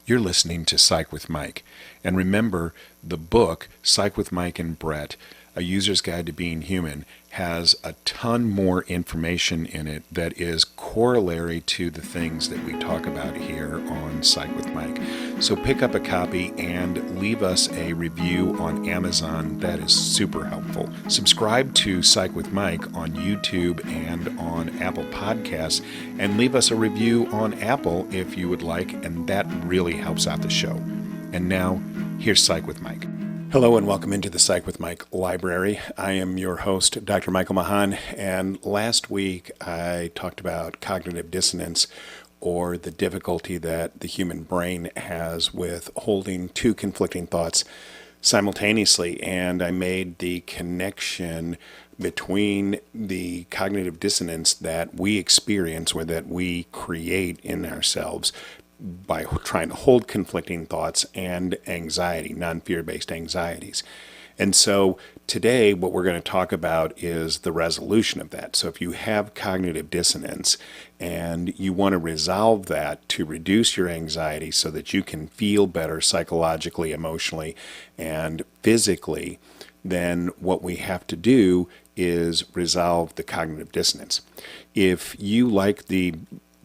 You're listening to Psych with Mike. And remember, the book, Psych with Mike and Brett, A User's Guide to Being Human, has a ton more information in it that is corollary to the things that we talk about here on Psych with Mike. So pick up a copy and leave us a review on Amazon. That is super helpful. Subscribe to Psych with Mike on YouTube and on Apple Podcasts, and leave us a review on Apple if you would like, and that really helps out the show. And now, here's Psych with Mike. Hello and welcome into the Psych with Mike library. I am your host, Dr. Michael Mahan, and last week I talked about cognitive dissonance, or the difficulty that the human brain has with holding two conflicting thoughts simultaneously, and I made the connection between the cognitive dissonance that we experience or that we create in ourselves by trying to hold conflicting thoughts and anxiety, non-fear-based anxieties. And so today what we're going to talk about is the resolution of that. So if you have cognitive dissonance and you want to resolve that to reduce your anxiety so that you can feel better psychologically, emotionally, and physically, then what we have to do is resolve the cognitive dissonance. If you like the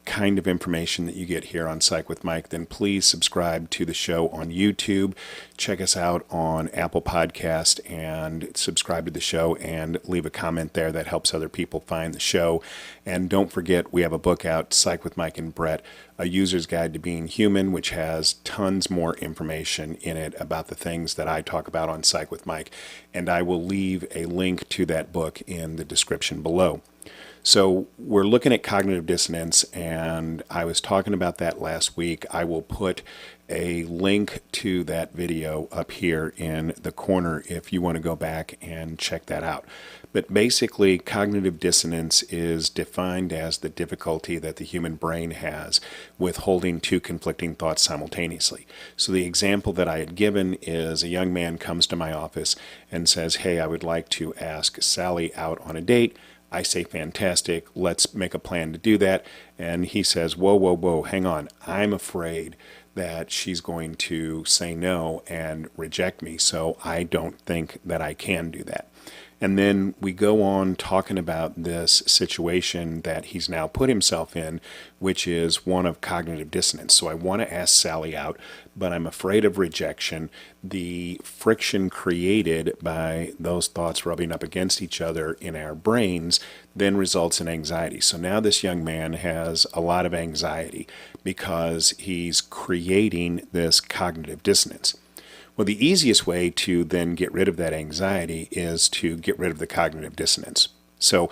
kind of information that you get here on Psych with Mike, then please subscribe to the show on YouTube. Check us out on Apple Podcast and subscribe to the show and leave a comment there. That helps other people find the show. And don't forget, we have a book out, Psych with Mike and Brett, A User's Guide to Being Human, which has tons more information in it about the things that I talk about on Psych with Mike. And I will leave a link to that book in the description below. So we're looking at cognitive dissonance, and I was talking about that last week. I will put a link to that video up here in the corner if you want to go back and check that out. But basically, cognitive dissonance is defined as the difficulty that the human brain has with holding two conflicting thoughts simultaneously. So the example that I had given is a young man comes to my office and says, "Hey, I would like to ask Sally out on a date." I say, "Fantastic, let's make a plan to do that." And he says, whoa, hang on. I'm afraid that she's going to say no and reject me, so I don't think that I can do that. And then we go on talking about this situation that he's now put himself in, which is one of cognitive dissonance. So I want to ask Sally out, but I'm afraid of rejection. The friction created by those thoughts rubbing up against each other in our brains then results in anxiety. So now this young man has a lot of anxiety because he's creating this cognitive dissonance. Well, the easiest way to then get rid of that anxiety is to get rid of the cognitive dissonance. So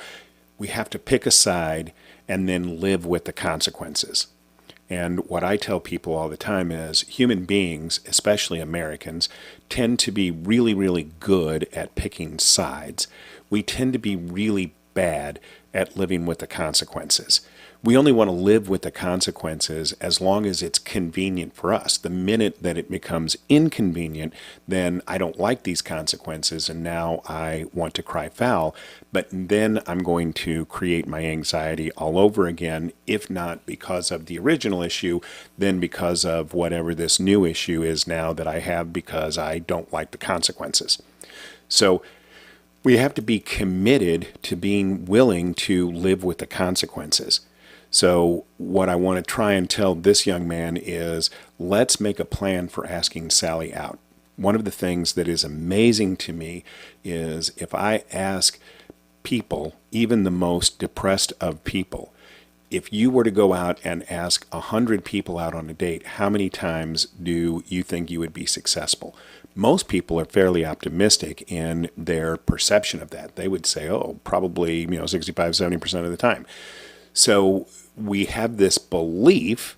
we have to pick a side and then live with the consequences. And what I tell people all the time is human beings, especially Americans, tend to be really, really good at picking sides. We tend to be really bad at living with the consequences. We only want to live with the consequences as long as it's convenient for us. The minute that it becomes inconvenient, then I don't like these consequences and now I want to cry foul. But then I'm going to create my anxiety all over again, if not because of the original issue, then because of whatever this new issue is now that I have because I don't like the consequences. So we have to be committed to being willing to live with the consequences. So what I want to try and tell this young man is, let's make a plan for asking Sally out. One of the things that is amazing to me is if I ask people, even the most depressed of people, if you were to go out and ask 100 people out on a date, how many times do you think you would be successful? Most people are fairly optimistic in their perception of that. They would say, oh, probably 65, 70% of the time. So we have this belief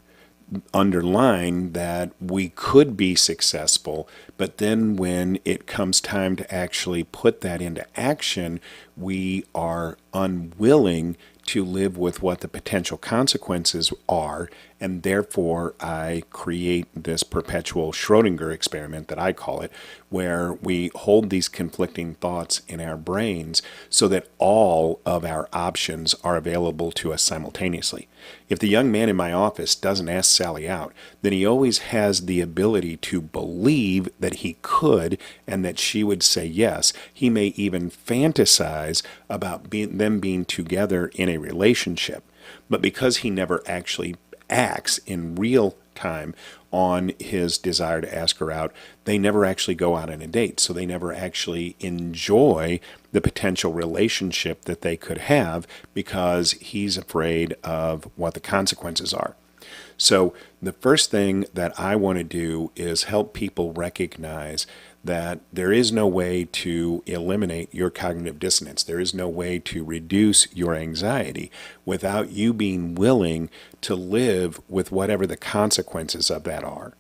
underlying that we could be successful, but then when it comes time to actually put that into action, we are unwilling to live with what the potential consequences are and therefore I create this perpetual Schrodinger experiment that I call it, where we hold these conflicting thoughts in our brains so that all of our options are available to us simultaneously. If the young man in my office doesn't ask Sally out, then he always has the ability to believe that he could and that she would say yes. He may even fantasize about them being together in a relationship. But because he never actually acts in real time on his desire to ask her out, they never actually go out on a date. So they never actually enjoy the potential relationship that they could have because he's afraid of what the consequences are. So the first thing that I want to do is help people recognize that there is no way to eliminate your cognitive dissonance. There is no way to reduce your anxiety without you being willing to live with whatever the consequences of that are.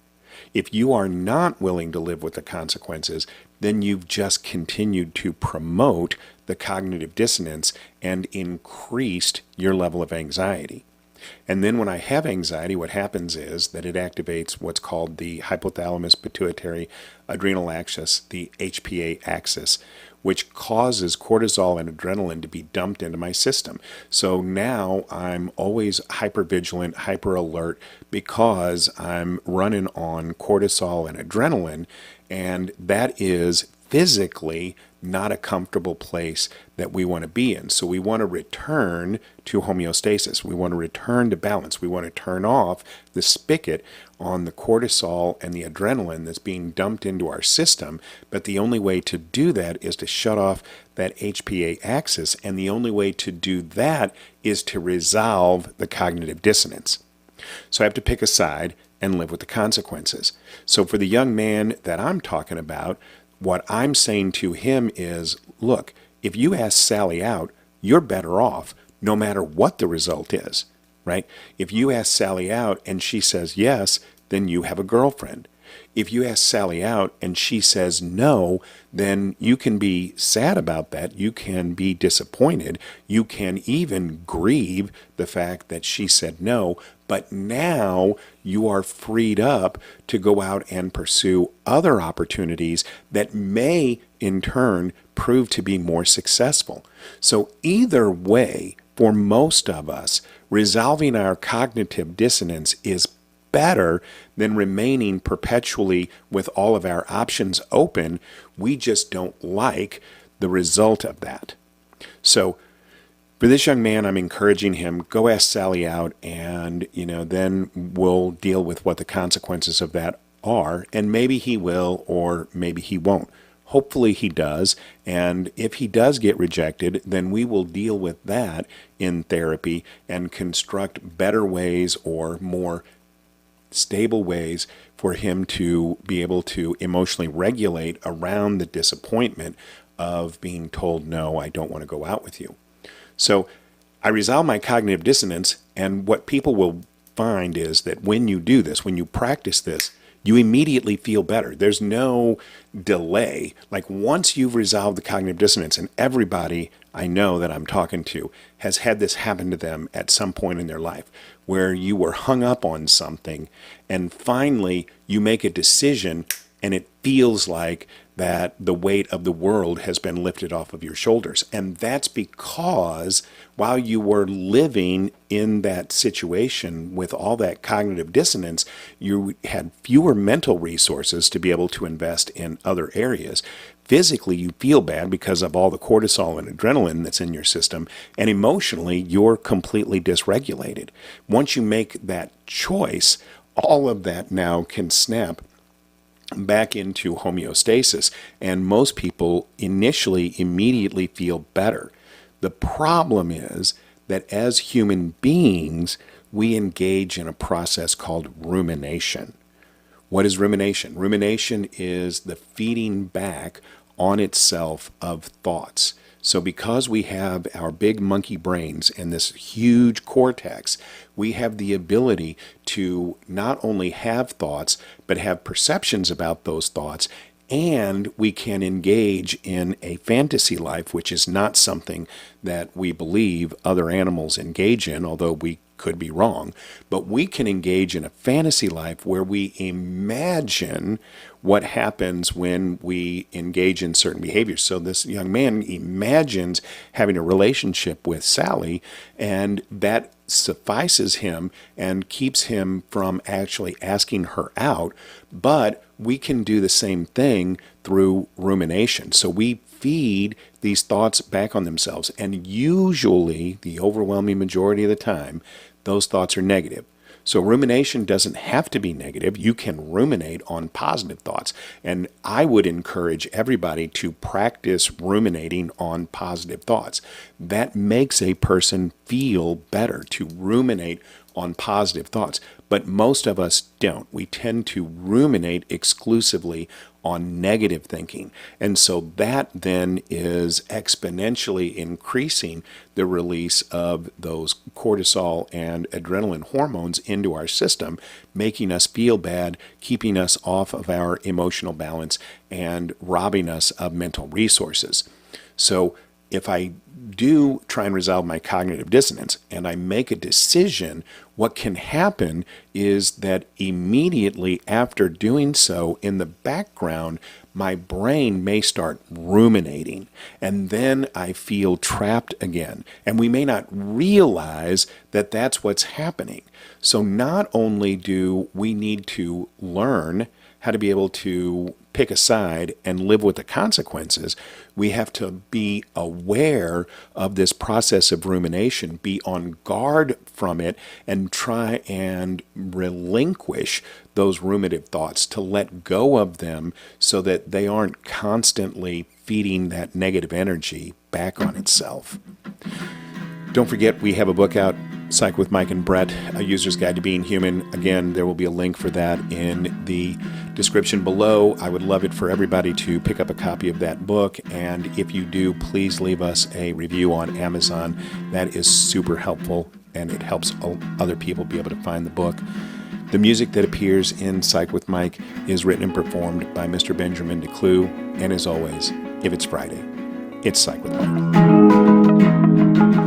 If you are not willing to live with the consequences, then you've just continued to promote the cognitive dissonance and increased your level of anxiety. And then when I have anxiety, what happens is that it activates what's called the hypothalamus pituitary adrenal axis, the HPA axis, which causes cortisol and adrenaline to be dumped into my system. So now I'm always hypervigilant, hyper alert, because I'm running on cortisol and adrenaline, and that is physically not a comfortable place that we want to be in. So we want to return to homeostasis. We want to return to balance. We want to turn off the spigot on the cortisol and the adrenaline that's being dumped into our system. But the only way to do that is to shut off that HPA axis. And the only way to do that is to resolve the cognitive dissonance. So I have to pick a side and live with the consequences. So for the young man that I'm talking about, what I'm saying to him is, look, if you ask Sally out, you're better off no matter what the result is, right? If you ask Sally out and she says yes, then you have a girlfriend. If you ask Sally out and she says no, then you can be sad about that. You can be disappointed. You can even grieve the fact that she said no. But now you are freed up to go out and pursue other opportunities that may in turn prove to be more successful. So either way, for most of us, resolving our cognitive dissonance is better than remaining perpetually with all of our options open. We just don't like the result of that. So for this young man, I'm encouraging him, go ask Sally out, and then we'll deal with what the consequences of that are, and maybe he will or maybe he won't. Hopefully he does, and if he does get rejected, then we will deal with that in therapy and construct better ways or more stable ways for him to be able to emotionally regulate around the disappointment of being told, no, I don't want to go out with you. So I resolve my cognitive dissonance, and what people will find is that when you do this, when you practice this, you immediately feel better. There's no delay. Like once you've resolved the cognitive dissonance, and everybody I know that I'm talking to has had this happen to them at some point in their life, where you were hung up on something and finally you make a decision and it feels like that the weight of the world has been lifted off of your shoulders. And that's because while you were living in that situation with all that cognitive dissonance, you had fewer mental resources to be able to invest in other areas. Physically, you feel bad because of all the cortisol and adrenaline that's in your system, and emotionally, you're completely dysregulated. Once you make that choice, all of that now can snap back into homeostasis, and most people initially immediately feel better. The problem is that as human beings, we engage in a process called rumination. What is rumination? Rumination is the feeding back on itself of thoughts. So because we have our big monkey brains and this huge cortex, we have the ability to not only have thoughts, but have perceptions about those thoughts, and we can engage in a fantasy life, which is not something that we believe other animals engage in, although we could be wrong, but we can engage in a fantasy life where we imagine what happens when we engage in certain behaviors. So this young man imagines having a relationship with Sally, and that suffices him and keeps him from actually asking her out. But we can do the same thing through rumination. So we feed these thoughts back on themselves, and usually, the overwhelming majority of the time, those thoughts are negative. So rumination doesn't have to be negative. You can ruminate on positive thoughts. And I would encourage everybody to practice ruminating on positive thoughts. That makes a person feel better, to ruminate on positive thoughts. But most of us don't. We tend to ruminate exclusively on negative thinking. And so that then is exponentially increasing the release of those cortisol and adrenaline hormones into our system, making us feel bad, keeping us off of our emotional balance, and robbing us of mental resources. So if I do try and resolve my cognitive dissonance and I make a decision, what can happen is that immediately after doing so, in the background, my brain may start ruminating, and then I feel trapped again. And we may not realize that that's what's happening. So not only do we need to learn how to be able to pick a side and live with the consequences, we have to be aware of this process of rumination, be on guard from it, and try and relinquish those ruminative thoughts, to let go of them so that they aren't constantly feeding that negative energy back on itself. Don't forget, we have a book out, Psych with Mike and Brett, A User's Guide to Being Human. Again, there will be a link for that in the description below. I would love it for everybody to pick up a copy of that book. And if you do, please leave us a review on Amazon. That is super helpful, and it helps other people be able to find the book. The music that appears in Psych with Mike is written and performed by Mr. Benjamin DeClue. And as always, if it's Friday, it's Psych with Mike.